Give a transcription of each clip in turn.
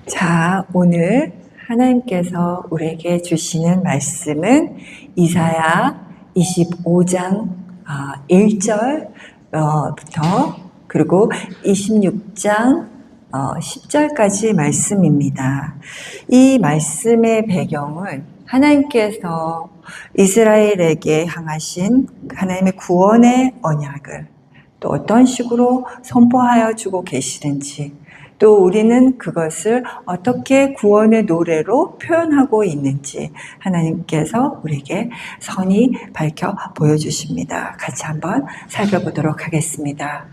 자, 오늘 하나님께서 우리에게 주시는 말씀은 이사야 25장 1절부터 그리고 26장 10절까지 말씀입니다. 이 말씀의 배경은 하나님께서 이스라엘에게 향하신 하나님의 구원의 언약을 또 어떤 식으로 선포하여 주고 계시는지, 또 우리는 그것을 어떻게 구원의 노래로 표현하고 있는지 하나님께서 우리에게 선히 밝혀 보여주십니다. 같이 한번 살펴보도록 하겠습니다.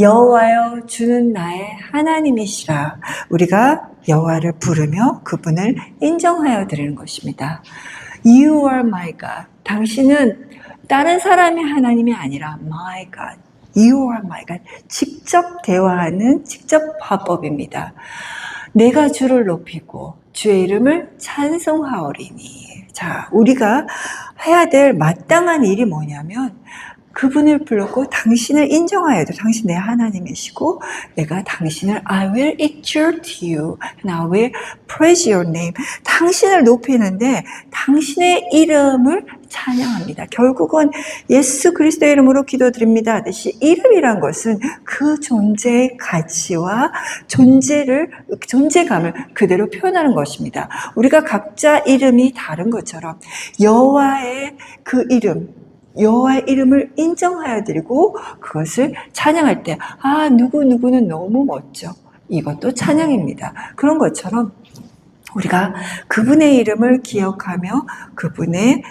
여호와여, 주는 나의 하나님이시라. 우리가 여호와를 부르며 그분을 인정하여 드리는 것입니다. You are my God. 당신은 다른 사람의 하나님이 아니라 my God. You are my God. 직접 대화하는 직접 화법입니다. 내가 주를 높이고 주의 이름을 찬송하오리니. 자, 우리가 해야 될 마땅한 일이 뭐냐면 그분을 불렀고 당신을 인정하여야 돼. 당신 내 하나님이시고 내가 당신을 I will exalt you and I will praise your name. 당신을 높이는데 당신의 이름을 찬양합니다. 결국은 예수 그리스도의 이름으로 기도드립니다 하듯이 이름이란 것은 그 존재의 가치와 존재감을 그대로 표현하는 것입니다. 우리가 각자 이름이 다른 것처럼 여호와의 그 이름, 여호와의 이름을 인정하여 드리고 그것을 찬양할 때 누구는 너무 멋져. 이것도 찬양입니다. 그런 것처럼 우리가 그분의 이름을 기억하며 그분의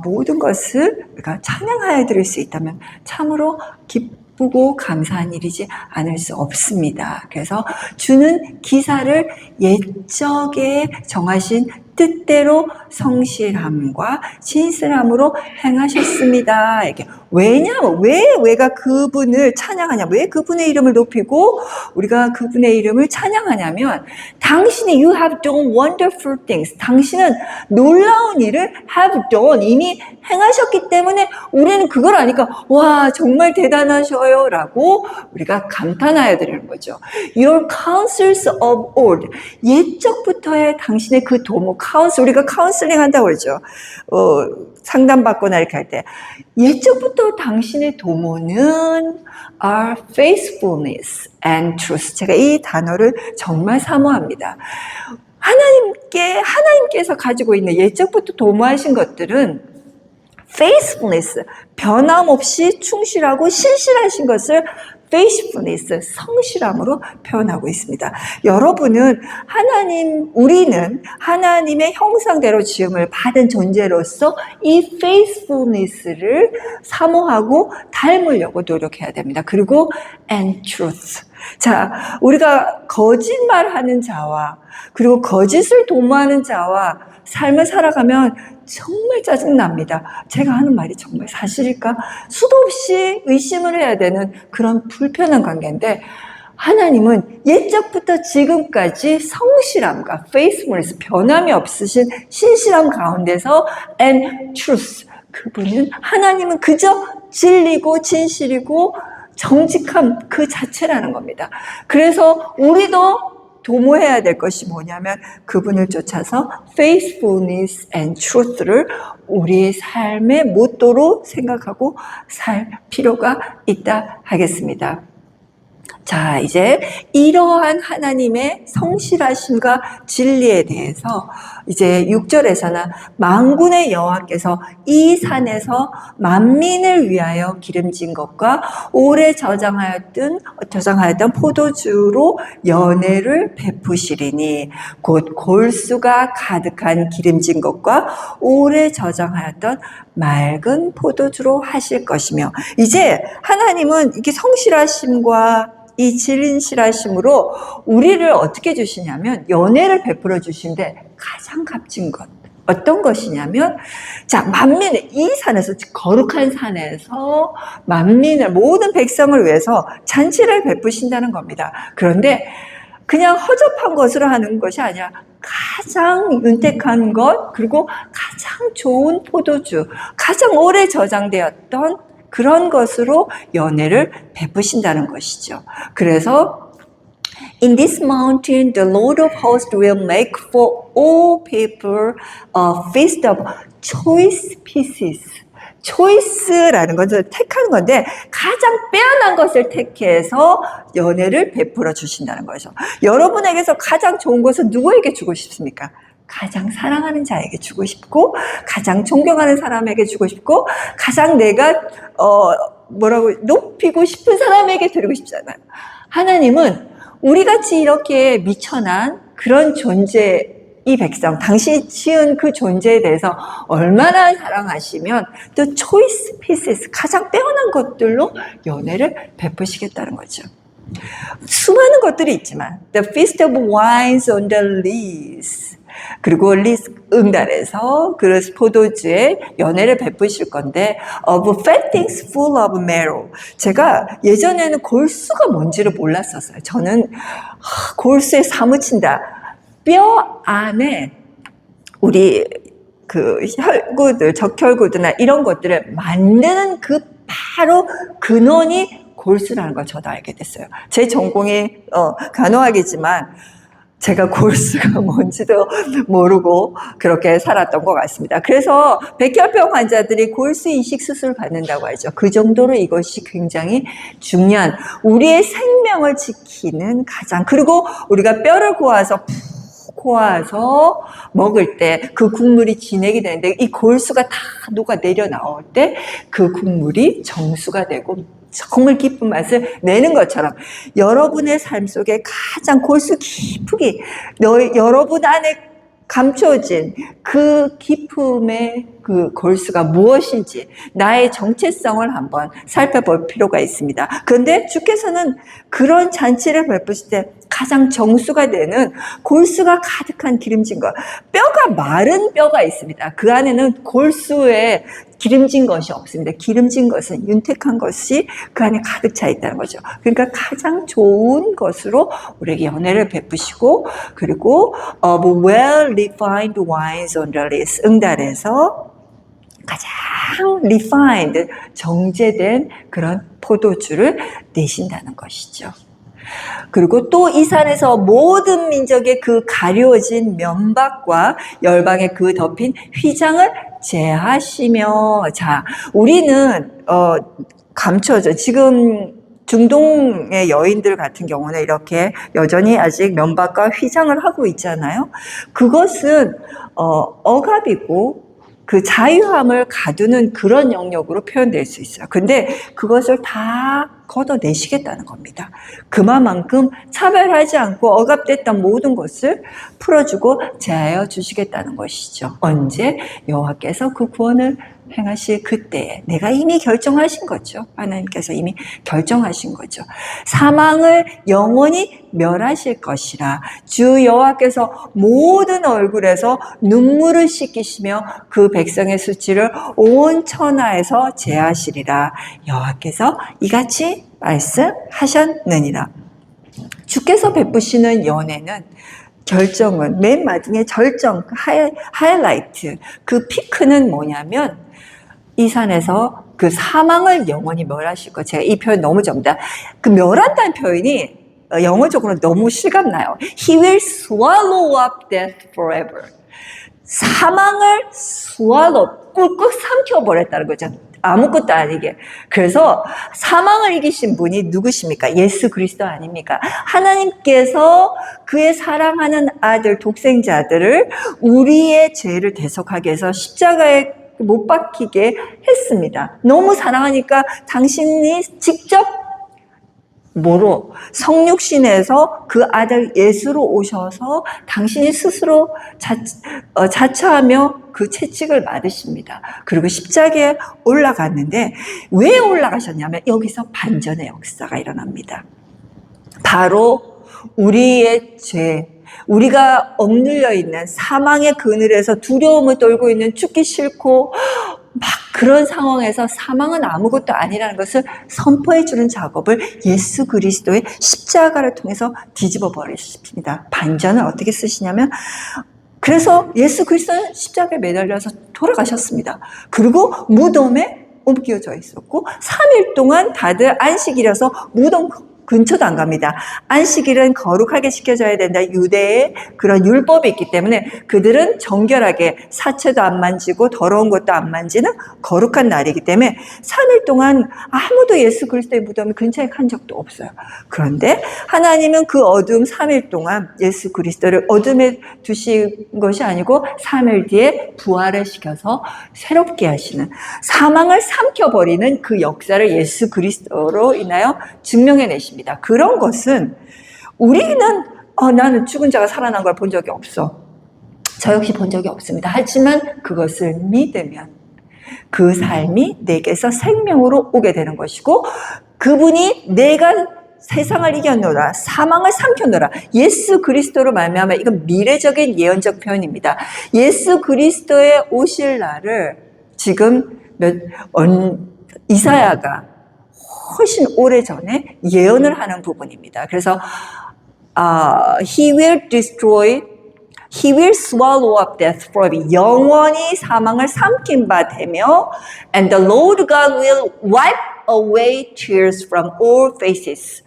모든 것을 우리가 찬양하여 드릴 수 있다면 참으로 기쁘고 감사한 일이지 않을 수 없습니다. 그래서 주는 기사를 옛적에 정하신 뜻대로 성실함과 진실함으로 행하셨습니다. 이게 왜냐면 왜가 그분을 찬양하냐? 왜 그분의 이름을 높이고 우리가 그분의 이름을 찬양하냐면 당신이 you have done wonderful things. 당신은 놀라운 일을 have done 이미 행하셨기 때문에 우리는 그걸 아니까 와 정말 대단하셔요 라고 우리가 감탄하여 드리는 거죠. Your counsels of old. 옛적부터의 당신의 그 도모 우리가 카운슬링 한다고 그러죠. 상담받거나 이렇게 할 때 옛적부터 당신의 도모는 are faithfulness and truth. 제가 이 단어를 정말 사모합니다. 하나님께서 가지고 있는 옛적부터 도모하신 것들은 faithfulness, 변함없이 충실하고 신실하신 것을 faithfulness, 성실함으로 표현하고 있습니다. 여러분은 우리는 하나님의 형상대로 지음을 받은 존재로서 이 faithfulness를 사모하고 닮으려고 노력해야 됩니다. 그리고 and truth. 자, 우리가 거짓말하는 자와 그리고 거짓을 도모하는 자와 삶을 살아가면 정말 짜증납니다. 제가 하는 말이 정말 사실일까? 수도 없이 의심을 해야 되는 그런 불편한 관계인데 하나님은 옛적부터 지금까지 성실함과 faithfulness, 변함이 없으신 신실함 가운데서 and truth, 하나님은 그저 진리고 진실이고 정직함 그 자체라는 겁니다. 그래서 우리도 도모해야 될 것이 뭐냐면 그분을 쫓아서 faithfulness and truth를 우리의 삶의 모토로 생각하고 살 필요가 있다 하겠습니다. 자, 이제 이러한 하나님의 성실하심과 진리에 대해서 이제 6절에서는 만군의 여호와께서 이 산에서 만민을 위하여 기름진 것과 오래 저장하였던 포도주로 연회를 베푸시리니 곧 골수가 가득한 기름진 것과 오래 저장하였던 맑은 포도주로 하실 것이며, 이제 하나님은 이렇게 성실하심과 이 진실하심으로 우리를 어떻게 주시냐면 연회를 베풀어 주신데 가장 값진 것 어떤 것이냐면, 자, 만민의 이 산에서, 거룩한 산에서 만민을, 모든 백성을 위해서 잔치를 베푸신다는 겁니다. 그런데 그냥 허접한 것으로 하는 것이 아니라 가장 윤택한 것, 그리고 가장 좋은 포도주, 가장 오래 저장되었던 그런 것으로 연회를 베푸신다는 것이죠. 그래서 In this mountain, the Lord of hosts will make for all people a feast of choice pieces. choice라는 것은 택하는 건데 가장 빼어난 것을 택해서 연애를 베풀어 주신다는 거죠. 여러분에게서 가장 좋은 것은 누구에게 주고 싶습니까? 가장 사랑하는 자에게 주고 싶고, 가장 존경하는 사람에게 주고 싶고, 가장 내가 높이고 싶은 사람에게 드리고 싶잖아요. 하나님은 우리같이 이렇게 미천한 그런 존재, 이 백성, 당신이 지은 그 존재에 대해서 얼마나 사랑하시면 또 choice pieces, 가장 빼어난 것들로 연애를 베푸시겠다는 거죠. 수많은 것들이 있지만 The feast of wines on the lees, 그리고 리스 응달에서 그 포도주에 연회를 베푸실 건데 of fattings full of marrow. 제가 예전에는 골수가 뭔지를 몰랐었어요. 저는 골수에 사무친다. 뼈 안에 우리 그 혈구들, 적혈구들이나 이런 것들을 만드는 그 바로 근원이 골수라는 걸 저도 알게 됐어요. 제 전공이 간호학이지만 제가 골수가 뭔지도 모르고 그렇게 살았던 것 같습니다. 그래서 백혈병 환자들이 골수 이식 수술을 받는다고 하죠. 그 정도로 이것이 굉장히 중요한 우리의 생명을 지키는 가장, 그리고 우리가 뼈를 고아서 고아서 먹을 때 그 국물이 진액이 되는데 이 골수가 다 녹아 내려 나올 때 그 국물이 정수가 되고 정말 기쁜 맛을 내는 것처럼 여러분의 삶 속에 가장 골수 깊이 여러분 안에 감춰진 그 기쁨의 그 골수가 무엇인지 나의 정체성을 한번 살펴볼 필요가 있습니다. 그런데 주께서는 그런 잔치를 베푸실 때 가장 정수가 되는 골수가 가득한 기름진 것, 뼈가 마른 뼈가 있습니다. 그 안에는 골수에 기름진 것이 없습니다. 기름진 것은 윤택한 것이 그 안에 가득 차 있다는 거죠. 그러니까 가장 좋은 것으로 우리에게 연회를 베푸시고, 그리고 well refined wines on the list, 응달에서 가장 refined, 정제된 그런 포도주를 내신다는 것이죠. 그리고 또 이 산에서 모든 민족의 그 가려진 면박과 열방의 그 덮인 휘장을 제하시며, 자, 우리는 감춰져 지금 중동의 여인들 같은 경우는 이렇게 여전히 아직 면박과 휘장을 하고 있잖아요. 그것은 억압이고 그 자유함을 가두는 그런 영역으로 표현될 수 있어요. 근데 그것을 다 걷어내시겠다는 겁니다. 그만큼 차별하지 않고 억압됐던 모든 것을 풀어주고 제하여 주시겠다는 것이죠. 언제? 여호와께서 그 구원을 행하실 그때에 내가 이미 결정하신 거죠. 하나님께서 이미 결정하신 거죠. 사망을 영원히 멸하실 것이라. 주 여호와께서 모든 얼굴에서 눈물을 씻기시며 그 백성의 수치를 온 천하에서 제하시리라. 여호와께서 이같이 말씀하셨느니라. 주께서 베푸시는 연회는 결정은 맨 마지막에 절정, 하이라이트, 그 피크는 뭐냐면 이 산에서 그 사망을 영원히 멸하실 것. 제가 이 표현 너무 적다. 그 멸한다는 표현이 영어적으로 너무 실감나요. He will swallow up death forever. 사망을 swallow, 꾹꾹 삼켜버렸다는 거죠. 아무것도 아니게. 그래서 사망을 이기신 분이 누구십니까? 예수 그리스도 아닙니까? 하나님께서 그의 사랑하는 아들, 독생자들을 우리의 죄를 대속하기 위해서 십자가에 못 박히게 했습니다. 너무 사랑하니까 당신이 직접 뭐로? 성육신에서 그 아들 예수로 오셔서 당신이 스스로 자처하며 그 채찍을 맞으십니다. 그리고 십자가에 올라갔는데 왜 올라가셨냐면 여기서 반전의 역사가 일어납니다. 바로 우리의 죄, 우리가 억눌려 있는 사망의 그늘에서 두려움을 떨고 있는 죽기 싫고 막 그런 상황에서 사망은 아무것도 아니라는 것을 선포해 주는 작업을 예수 그리스도의 십자가를 통해서 뒤집어 버리십니다. 반전을 어떻게 쓰시냐면 그래서 예수 그리스도는 십자가에 매달려서 돌아가셨습니다. 그리고 무덤에 옮겨져 있었고 3일 동안 다들 안식일이라서 무덤 근처도 안 갑니다. 안식일은 거룩하게 지켜져야 된다. 유대의 그런 율법이 있기 때문에 그들은 정결하게 사체도 안 만지고 더러운 것도 안 만지는 거룩한 날이기 때문에 3일 동안 아무도 예수 그리스도의 무덤을 근처에 간 적도 없어요. 그런데 하나님은 그 어두움 3일 동안 예수 그리스도를 어둠에 두신 것이 아니고 3일 뒤에 부활을 시켜서 새롭게 하시는, 사망을 삼켜버리는 그 역사를 예수 그리스도로 인하여 증명해내십니다. 그런 것은 우리는 나는 죽은 자가 살아난 걸 본 적이 없어. 저 역시 본 적이 없습니다. 하지만 그것을 믿으면 그 삶이 내게서 생명으로 오게 되는 것이고, 그분이 내가 세상을 이겼노라, 사망을 삼켰노라, 예수 그리스도로 말미암아, 이건 미래적인 예언적 표현입니다. 예수 그리스도의 오실 날을 지금 이사야가 훨씬 오래전에 예언을 하는 부분입니다. 그래서 He will destroy, He will swallow up death forever. 영원히 사망을 삼킨 바 되며, and the Lord God will wipe away tears from all faces.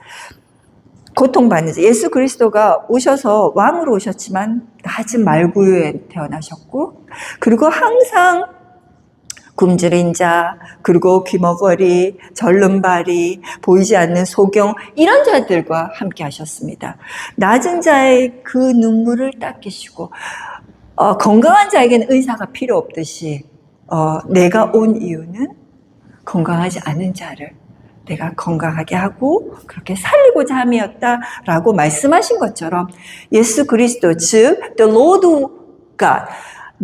고통받는 자, 예수 그리스도가 오셔서 왕으로 오셨지만 낮은 말구유에 태어나셨고, 그리고 항상 굶주린 자, 그리고 귀머거리, 절름발이, 보이지 않는 소경, 이런 자들과 함께 하셨습니다. 낮은 자의 그 눈물을 닦으시고, 건강한 자에게는 의사가 필요 없듯이 내가 온 이유는 건강하지 않은 자를 내가 건강하게 하고 그렇게 살리고자 함이었다라고 말씀하신 것처럼, 예수 그리스도, 즉 The Lord God,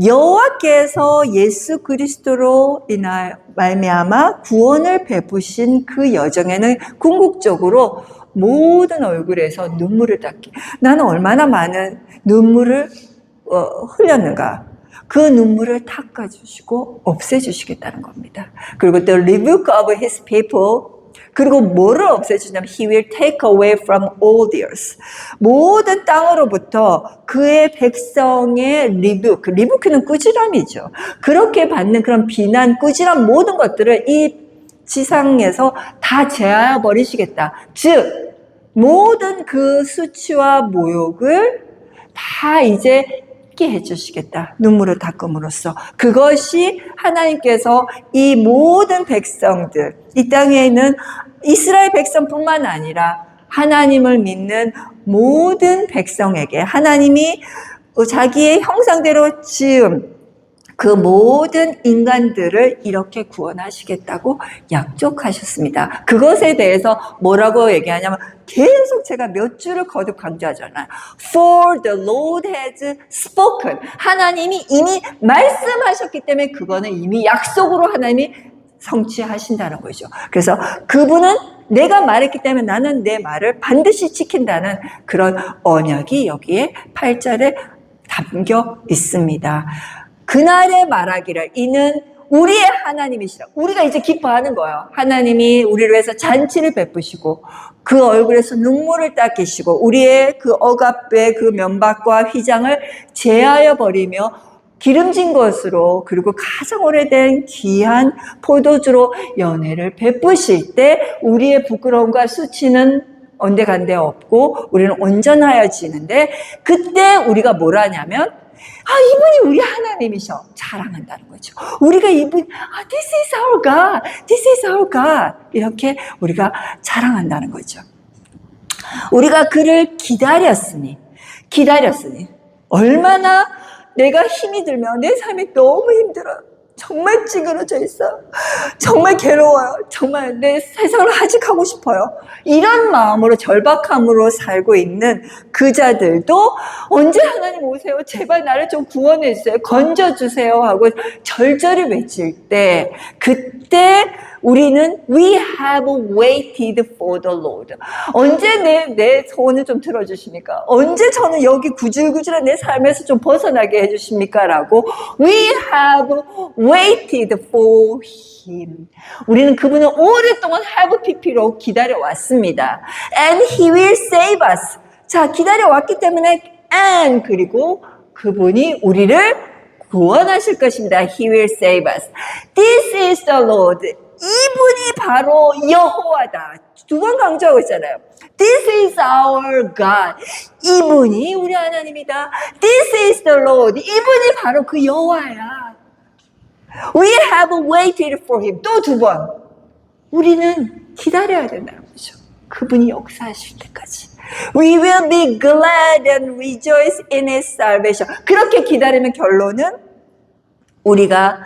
여호와께서 예수 그리스도로 인하여 말미암아 구원을 베푸신 그 여정에는 궁극적으로 모든 얼굴에서 눈물을 닦기, 나는 얼마나 많은 눈물을 흘렸는가, 그 눈물을 닦아주시고 없애주시겠다는 겁니다. 그리고 the rebuke of his people, 그리고 뭐를 없애주냐면 He will take away from all the earth. 모든 땅으로부터 그의 백성의 리부크는 꾸지람이죠. 그렇게 받는 그런 비난, 꾸지람, 모든 것들을 이 지상에서 다 제하여 버리시겠다. 즉 모든 그 수치와 모욕을 다 이제 잊게 해주시겠다. 눈물을 닦음으로써. 그것이 하나님께서 이 모든 백성들, 이 땅에 있는 이스라엘 백성뿐만 아니라 하나님을 믿는 모든 백성에게 하나님이 자기의 형상대로 지은 그 모든 인간들을 이렇게 구원하시겠다고 약속하셨습니다. 그것에 대해서 뭐라고 얘기하냐면, 계속 제가 몇 줄을 거듭 강조하잖아요. For the Lord has spoken. 하나님이 이미 말씀하셨기 때문에 그거는 이미 약속으로 하나님이 성취하신다는 거죠. 그래서 그분은 내가 말했기 때문에 나는 내 말을 반드시 지킨다는 그런 언약이 여기에 8절에 담겨 있습니다. 그날에 말하기를 이는 우리의 하나님이시라. 우리가 이제 기뻐하는 거예요. 하나님이 우리를 위해서 잔치를 베푸시고 그 얼굴에서 눈물을 닦으시고 우리의 그 억압의 그 면박과 휘장을 제하여 버리며 기름진 것으로, 그리고 가장 오래된 귀한 포도주로 연회를 베푸실 때 우리의 부끄러움과 수치는 온데간데 없고 우리는 온전하여지는데, 그때 우리가 뭘 하냐면 이분이 우리 하나님이셔 자랑한다는 거죠. 우리가 This is our God, this is our God, 이렇게 우리가 자랑한다는 거죠. 우리가 그를 기다렸으니 얼마나 내가 힘이 들면 내 삶이 너무 힘들어요. 정말 찌그러져 있어요. 정말 괴로워요. 정말 내 세상을 하직하고 싶어요. 이런 마음으로 절박함으로 살고 있는 그 자들도 언제 하나님 오세요? 제발 나를 좀 구원해 주세요. 건져주세요 하고 절절히 외칠 때, 그때 우리는 We have waited for the Lord. 언제 내 소원을 좀 들어주십니까? 언제 저는 여기 구질구질한 내 삶에서 좀 벗어나게 해주십니까? 라고 We have waited for Him. 우리는 그분을 오랫동안 have pp로 기다려왔습니다. And He will save us. 자, 기다려왔기 때문에 and 그리고 그분이 우리를 구원하실 것입니다. He will save us. This is the Lord. 이분이 바로 여호와다. 두 번 강조하고 있잖아요. This is our God. 이분이 우리 하나님이다. This is the Lord. 이분이 바로 그 여호와야. We have waited for him. 또 두 번. 우리는 기다려야 된다는 거죠. 그분이 역사하실 때까지. We will be glad and rejoice in his salvation. 그렇게 기다리면 결론은 우리가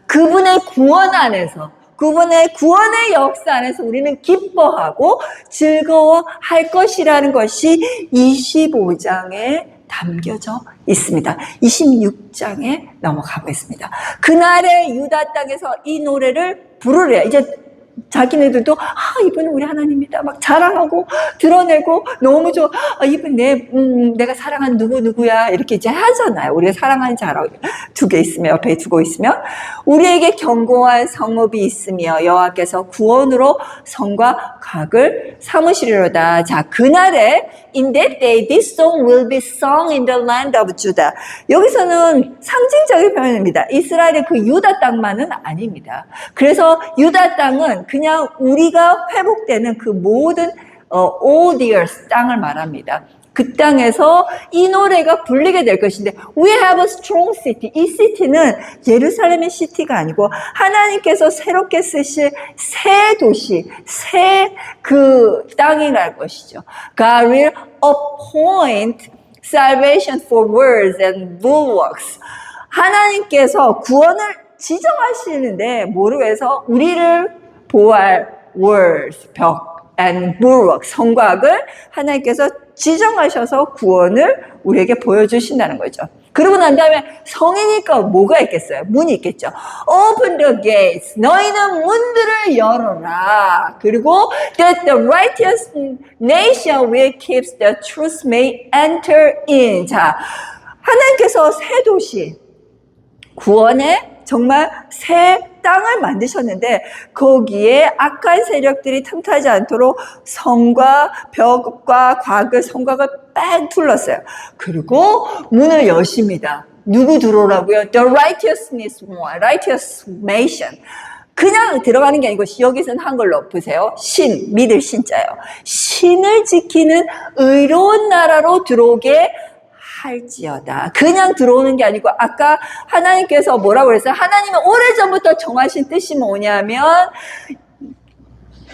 그분의 구원 안에서, 그분의 구원의 역사 안에서 우리는 기뻐하고 즐거워할 것이라는 것이 25장에 담겨져 있습니다. 26장에 넘어가 보겠습니다. 그날의 유다 땅에서 이 노래를 부르래요. 이제 자기네들도 이분은 우리 하나님이다 막 자랑하고 드러내고 너무 좋아. 이분 내가 사랑하는 누구야 이렇게 이제 하잖아요. 우리가 사랑하는 자랑 두 개 있으며 옆에 두고 있으면 우리에게 견고한 성읍이 있으며 여호와께서 구원으로 성과 각을 삼으시리로다. 자, 그날에 in that day this song will be sung in the land of Judah. 여기서는 상징적인 표현입니다. 이스라엘의 그 유다 땅만은 아닙니다. 그래서 유다 땅은 그냥 우리가 회복되는 그 모든 all the earth 땅을 말합니다. 그 땅에서 이 노래가 불리게 될 것인데 We have a strong city. 이 시티는 예루살렘의 시티가 아니고 하나님께서 새롭게 쓰실 새 도시, 새 그 땅이랄 것이죠. God will appoint salvation for words and bulwarks. 하나님께서 구원을 지정하시는데 뭐로 해서 우리를 보호할 words, 벽 and bulwark, 성곽을 하나님께서 지정하셔서 구원을 우리에게 보여주신다는 거죠. 그러고 난 다음에 성이니까 뭐가 있겠어요? 문이 있겠죠. Open the gates. 너희는 문들을 열어라. 그리고 that the righteous nation will keep the truth may enter in. 자, 하나님께서 새 도시, 구원의 정말 새 땅을 만드셨는데 거기에 악한 세력들이 틈타지 않도록 성과 벽과 과거 성곽을 뺑 둘렀어요. 그리고 문을 여십니다. 누구 들어오라고요? The righteousness one, righteous nation. 그냥 들어가는 게 아니고 여기서는 한글로 보세요. 신, 믿을 신자예요. 신을 지키는 의로운 나라로 들어오게 할지어다. 그냥 들어오는 게 아니고 아까 하나님께서 뭐라고 그랬어요? 하나님은 오래전부터 정하신 뜻이 뭐냐면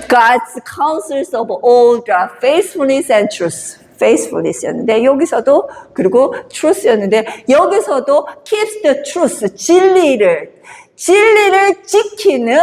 God's counsels of all the faithfulness and truth. faithfulness였는데 여기서도 그리고 truth였는데 여기서도 keeps the truth. 진리를 지키는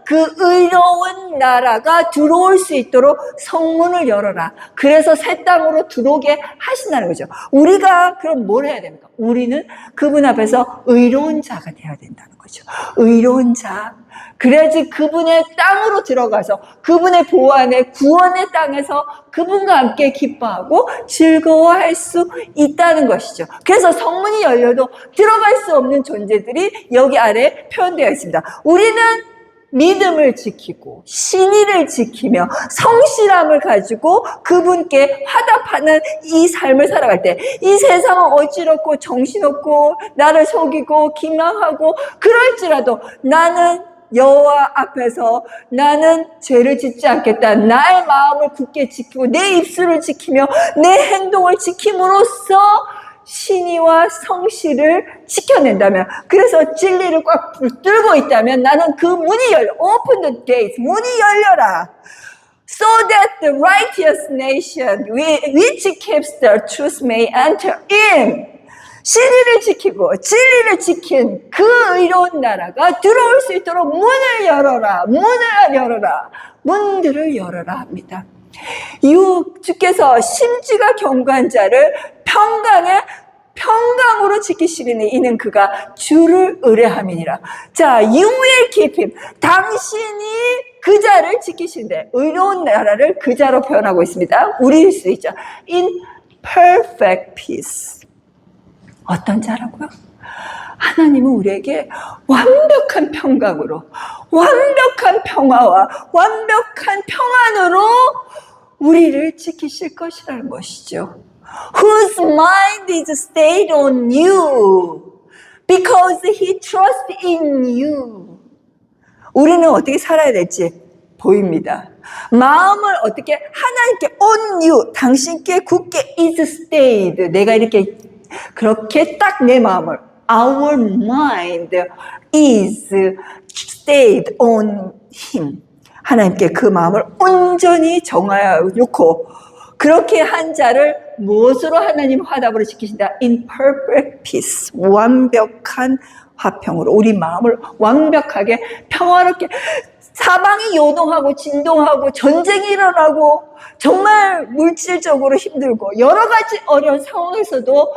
그 의로운 나라가 들어올 수 있도록 성문을 열어라. 그래서 새 땅으로 들어오게 하신다는 거죠. 우리가 그럼 뭘 해야 됩니까? 우리는 그분 앞에서 의로운 자가 되어야 된다는 거죠. 의로운 자. 그래야지 그분의 땅으로 들어가서 그분의 보호 안에 구원의 땅에서 그분과 함께 기뻐하고 즐거워할 수 있다는 것이죠. 그래서 성문이 열려도 들어갈 수 없는 존재들이 여기 아래 표현되어 있습니다. 우리는 믿음을 지키고 신의를 지키며 성실함을 가지고 그분께 화답하는 이 삶을 살아갈 때 이 세상은 어지럽고 정신없고 나를 속이고 기망하고 그럴지라도 나는 여호와 앞에서 나는 죄를 짓지 않겠다. 나의 마음을 굳게 지키고 내 입술을 지키며 내 행동을 지킴으로써 신의와 성실을 지켜낸다면, 그래서 진리를 꽉 붙들고 있다면 나는 그 문이 열려. Open the gates. 문이 열려라. So that the righteous nation which keeps the truth may enter in. 신의를 지키고 진리를 지킨 그 의로운 나라가 들어올 수 있도록 문을 열어라. 문을 열어라. 문들을 열어라 합니다. 주께서 심지가 견고한 자를 평강으로 지키시리니 이는 그가 주를 의뢰함이니라. 자, you will keep him. 당신이 그 자를 지키신대. 의로운 나라를 그 자로 표현하고 있습니다. 우리일 수 있죠. In perfect peace. 어떤 자라고요? 하나님은 우리에게 완벽한 평강으로, 완벽한 평화와 완벽한 평안으로 우리를 지키실 것이라는 것이죠. Whose mind is stayed on you because he trusts in you. 우리는 어떻게 살아야 될지 보입니다. 마음을 어떻게 하나님께 on you, 당신께 굳게 is stayed. 내가 이렇게 그렇게 딱 내 마음을 our mind is stayed on him. 하나님께 그 마음을 온전히 정하여 놓고 그렇게 한 자를 무엇으로 하나님 화답으로 지키신다? In perfect peace. 완벽한 화평으로 우리 마음을 완벽하게 평화롭게 사방이 요동하고 진동하고 전쟁이 일어나고 정말 물질적으로 힘들고 여러 가지 어려운 상황에서도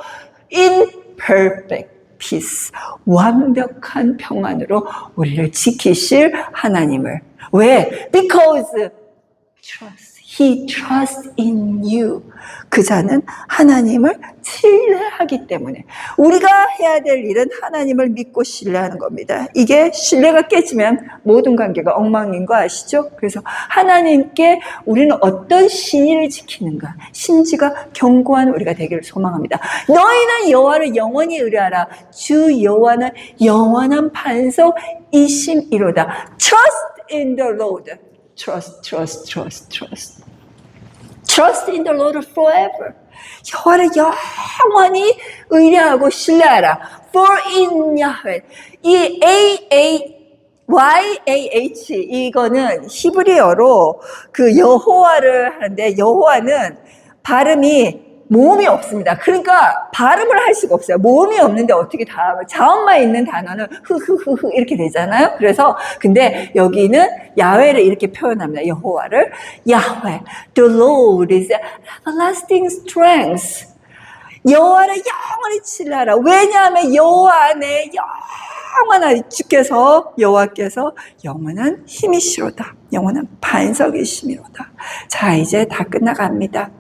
in perfect peace. 완벽한 평안으로 우리를 지키실 하나님을. 왜? Because trust. He trusts in you. 그 자는 하나님을 신뢰하기 때문에 우리가 해야 될 일은 하나님을 믿고 신뢰하는 겁니다. 이게 신뢰가 깨지면 모든 관계가 엉망인 거 아시죠? 그래서 하나님께 우리는 어떤 신의를 지키는가, 신지가 견고한 우리가 되기를 소망합니다. 너희는 여호와를 영원히 의뢰하라. 주 여호와는 영원한 반석이심이로다. Trust in the Lord. Trust, trust, trust, trust. Trust in the Lord forever. 여호와를 영원히 의뢰하고 신뢰하라. For in Yahweh. 이 YAH 이거는 히브리어로 그 여호와를 하는데 여호와는 발음이 모음이 없습니다. 그러니까 발음을 할 수가 없어요. 모음이 없는데 어떻게 자음만 있는 단어는 흐흐흐흐 이렇게 되잖아요. 그래서 근데 여기는 야훼를 이렇게 표현합니다. 여호와를 야훼, the Lord is everlasting strength. 여호와를 영원히 신뢰하라. 왜냐하면 여호와 안에 영원한 주께서 여호와께서 영원한 힘이시로다. 영원한 반석이시미로다. 자, 이제 다 끝나갑니다.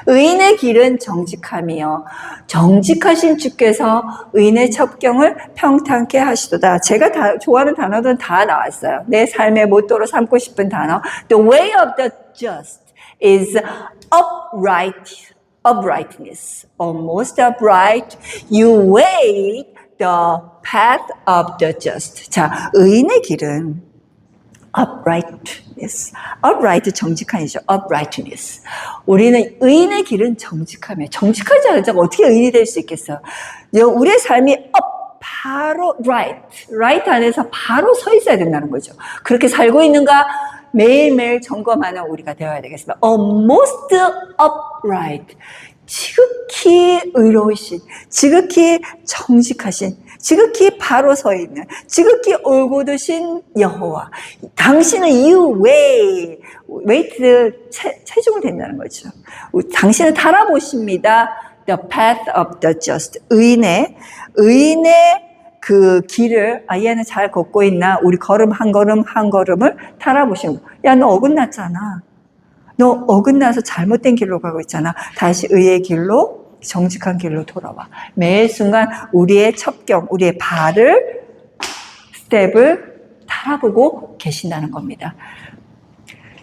의인의 길은 정직함이요 정직하신 주께서 의인의 첩경을 평탄케 하시도다. 제가 좋아하는 단어들은 다 나왔어요. 내 삶의 모토로 삼고 싶은 단어. The way of the just is uprightness. Almost upright. You weigh the path of the just. 자, 의인의 길은 uprightness. upright 정직한이죠. uprightness. 우리는 의인의 길은 정직함이에요. 정직하지 않은 자가 어떻게 의인이 될 수 있겠어요? 우리의 삶이 바로 right 안에서 바로 서 있어야 된다는 거죠. 그렇게 살고 있는가 매일매일 점검하는 우리가 되어야 되겠습니다. most upright. 지극히 의로우신, 지극히 정직하신, 지극히 바로 서 있는, 지극히 올곧으신 여호와. 당신은 you weight 체중을 된다는 거죠. 당신은 달아보십니다. The path of the just. 의인의 그 길을, 얘는 잘 걷고 있나? 우리 걸음 한 걸음을 달아보시는 거. 야, 너 어긋났잖아. 너 어긋나서 잘못된 길로 가고 있잖아. 다시 의의 길로, 정직한 길로 돌아와. 매 순간 우리의 첩경, 우리의 스텝을 달아보고 계신다는 겁니다.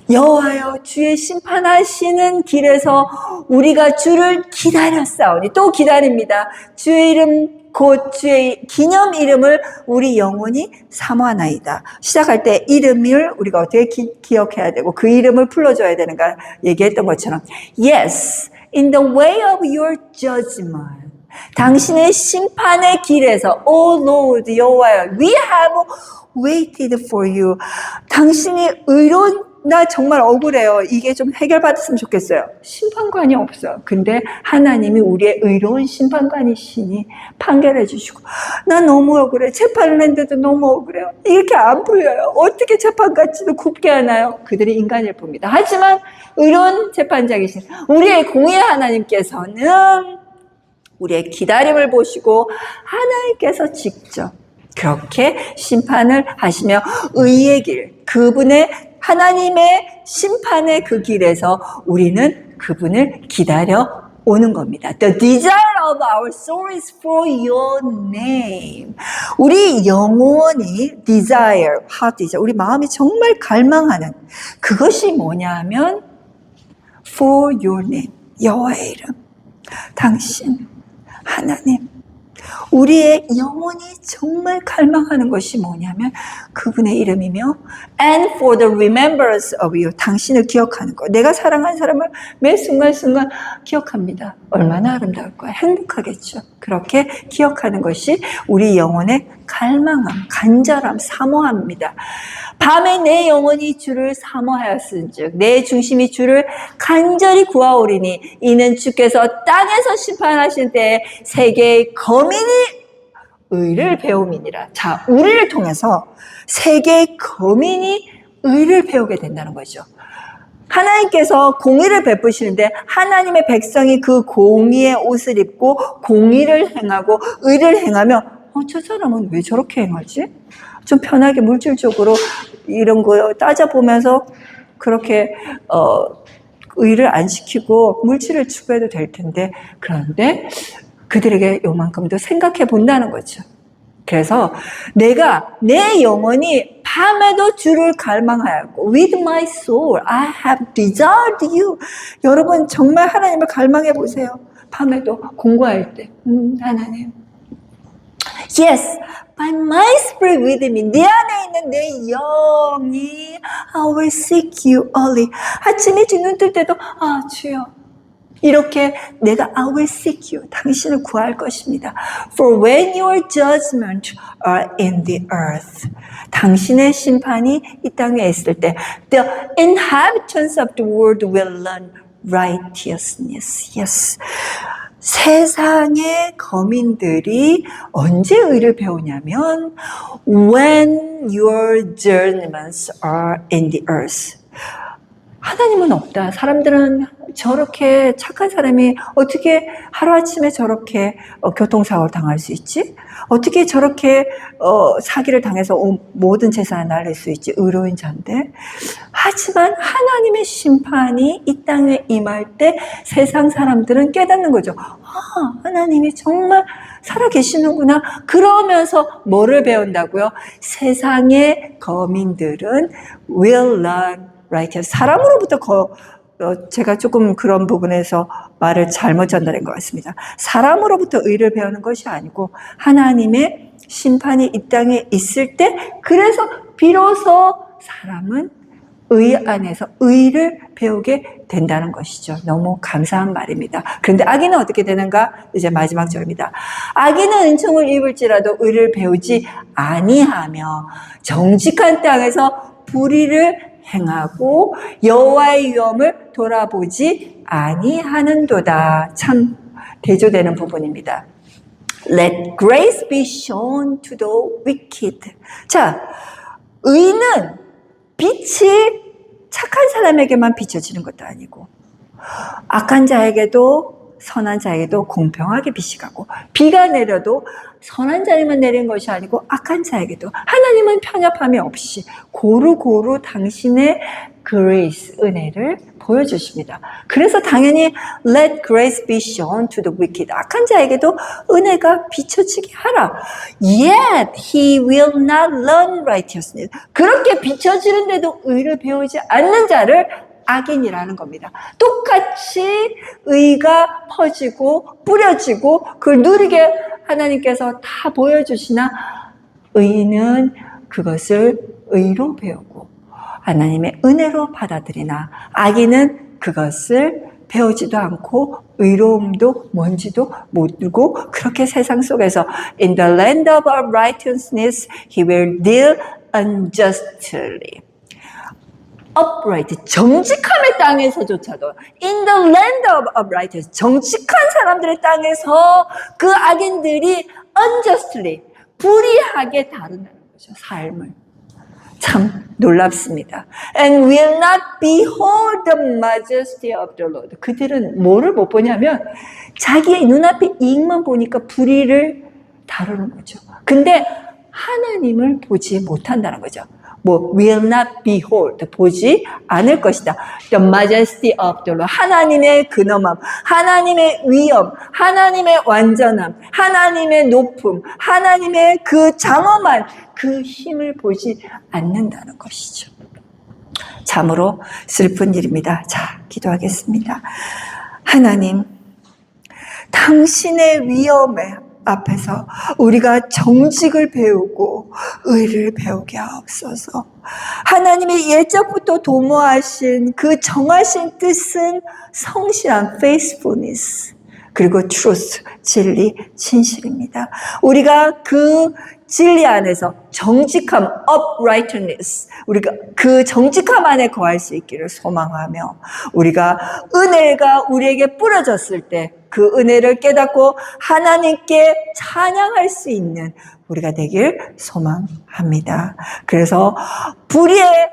여호와여, 주의 심판하시는 길에서 우리가 주를 기다렸사오니. 또 기다립니다. 주의 이름 곧 주의 기념 이름을 우리 영원히 사모하나이다. 시작할 때 이름을 우리가 어떻게 기억해야 되고 그 이름을 불러줘야 되는가 얘기했던 것처럼 Yes, in the way of your judgment. 당신의 심판의 길에서 O Lord, 여호와여, we have waited for you. 당신이 의로운 나 정말 억울해요. 이게 좀 해결받았으면 좋겠어요. 심판관이 없어요. 근데 하나님이 우리의 의로운 심판관이시니 판결해 주시고 나 너무 억울해. 재판을 했는데도 너무 억울해요. 이렇게 안 풀려요. 어떻게 재판같이도 굽게 하나요? 그들이 인간일 뿐입니다. 하지만 의로운 재판장이신 우리의 공의 하나님께서는 우리의 기다림을 보시고 하나님께서 직접 그렇게 심판을 하시며 의의 길, 그분의 하나님의 심판의 그 길에서 우리는 그분을 기다려 오는 겁니다. The desire of our soul is for your name. 우리 영혼이 desire, heart desire, 우리 마음이 정말 갈망하는 그것이 뭐냐면 for your name, 여호와의 이름, 당신, 하나님. 우리의 영혼이 정말 갈망하는 것이 뭐냐면 그분의 이름이며 and for the remembrance of you. 당신을 기억하는 것. 내가 사랑한 사람을 매 순간순간 기억합니다. 얼마나 아름다울까요? 행복하겠죠. 그렇게 기억하는 것이 우리 영혼의 갈망함, 간절함, 사모함입니다. 밤에 내 영혼이 주를 사모하였은즉 내 중심이 주를 간절히 구하오리니 이는 주께서 땅에서 심판하실 때에 세계의 거민이 의를 배움이니라. 자, 우리를 통해서 세계의 거민이 의를 배우게 된다는 거죠. 하나님께서 공의를 베푸시는데 하나님의 백성이 그 공의의 옷을 입고 공의를 행하고 의를 행하면 저 사람은 왜 저렇게 행하지? 좀 편하게 물질적으로 이런 거 따져보면서 그렇게 의를 안 시키고 물질을 추구해도 될 텐데 그런데 그들에게 요만큼도 생각해 본다는 거죠. 그래서 내가 내 영혼이 밤에도 주를 갈망하였고 with my soul I have desired you. 여러분 정말 하나님을 갈망해 보세요. 밤에도 공부할 때 하나님 Yes, by my spirit within me. 내 안에 있는 내 영이 I will seek you early. 아침에 눈 뜰 때도 주여 이렇게 내가 I will seek you. 당신을 구할 것입니다. For when your judgment are in the earth. 당신의 심판이 이 땅에 있을 때 the inhabitants of the world will learn righteousness. Yes. 세상의 거민들이 언제 의를 배우냐면 when your judgments are in the earth. 하나님은 없다. 사람들은 저렇게 착한 사람이 어떻게 하루아침에 저렇게 교통사고를 당할 수 있지? 어떻게 저렇게 사기를 당해서 모든 재산을 날릴 수 있지? 의로운 자인데. 하지만 하나님의 심판이 이 땅에 임할 때 세상 사람들은 깨닫는 거죠. 하나님이 정말 살아계시는구나. 그러면서 뭐를 배운다고요? 세상의 거민들은 will learn righteous. 사람으로부터 제가 조금 그런 부분에서 말을 잘못 전달한 것 같습니다. 사람으로부터 의를 배우는 것이 아니고 하나님의 심판이 이 땅에 있을 때 그래서 비로소 사람은 의 안에서 의를 배우게 된다는 것이죠. 너무 감사한 말입니다. 그런데 악인은 어떻게 되는가? 이제 마지막 절입니다. 악인은 은총을 입을지라도 의를 배우지 아니하며 정직한 땅에서 불의를 행하고 여호와의 위엄을 돌아보지 아니하는도다. 참 대조되는 부분입니다. Let grace be shown to the wicked. 자, 의는 빛이 착한 사람에게만 비춰지는 것도 아니고 악한 자에게도 선한 자에게도 공평하게 빛이 가고 비가 내려도 선한 자에만 내린 것이 아니고 악한 자에게도 하나님은 편협함이 없이 고루고루 당신의 grace, 은혜를 보여주십니다. 그래서 당연히 let grace be shown to the wicked. 악한 자에게도 은혜가 비춰지게 하라. Yet he will not learn righteousness. 그렇게 비춰지는데도 의를 배우지 않는 자를 악인이라는 겁니다. 똑같이 의가 퍼지고 뿌려지고 그걸 누리게 하나님께서 다 보여주시나 의인은 그것을 의로 배우고 하나님의 은혜로 받아들이나 악인은 그것을 배우지도 않고 의로움도 뭔지도 모르고 그렇게 세상 속에서 In the land of righteousness he will deal unjustly. upright, 정직함의 땅에서조차도 in the land of uprightness, 정직한 사람들의 땅에서 그 악인들이 unjustly, 불의하게 다룬다는 거죠. 삶을. 참 놀랍습니다. And will not behold the majesty of the Lord. 그들은 뭐를 못 보냐면 자기의 눈앞에 이익만 보니까 불의를 다루는 거죠. 근데 하나님을 보지 못한다는 거죠. will not behold, 보지 않을 것이다. The majesty of the Lord. 하나님의 근엄함, 하나님의 위엄, 하나님의 완전함, 하나님의 높음, 하나님의 그 장엄한 그 힘을 보지 않는다는 것이죠. 참으로 슬픈 일입니다. 자, 기도하겠습니다. 하나님, 당신의 위엄에 앞에서 우리가 정직을 배우고 의를 배우게 하옵소서. 하나님의 예적부터 도모하신 그 정하신 뜻은 성실한 faithfulness, 그리고 truth, 진리, 진실입니다. 우리가 그 진리 안에서 정직함, uprightness, 우리가 그 정직함 안에 거할 수 있기를 소망하며, 우리가 은혜가 우리에게 뿌려졌을 때 그 은혜를 깨닫고 하나님께 찬양할 수 있는 우리가 되길 소망합니다. 그래서 불의의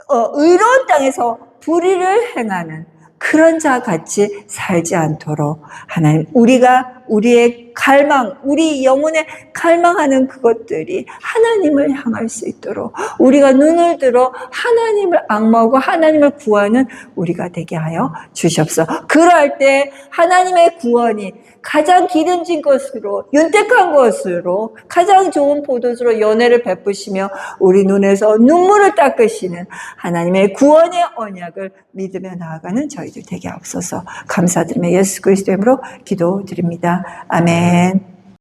의로운 땅에서 불의를 행하는 그런 자 같이 살지 않도록 하나님, 우리가 우리의 갈망, 우리 영혼에 갈망하는 그것들이 하나님을 향할 수 있도록 우리가 눈을 들어 하나님을 앙모하고 하나님을 구하는 우리가 되게 하여 주시옵소서. 그럴 때 하나님의 구원이 가장 기름진 것으로, 윤택한 것으로, 가장 좋은 포도주로 연회를 베푸시며 우리 눈에서 눈물을 닦으시는 하나님의 구원의 언약을 믿으며 나아가는 저희들 되게 하옵소서. 감사드리며 예수 그리스도의 이름으로 기도드립니다. 아멘.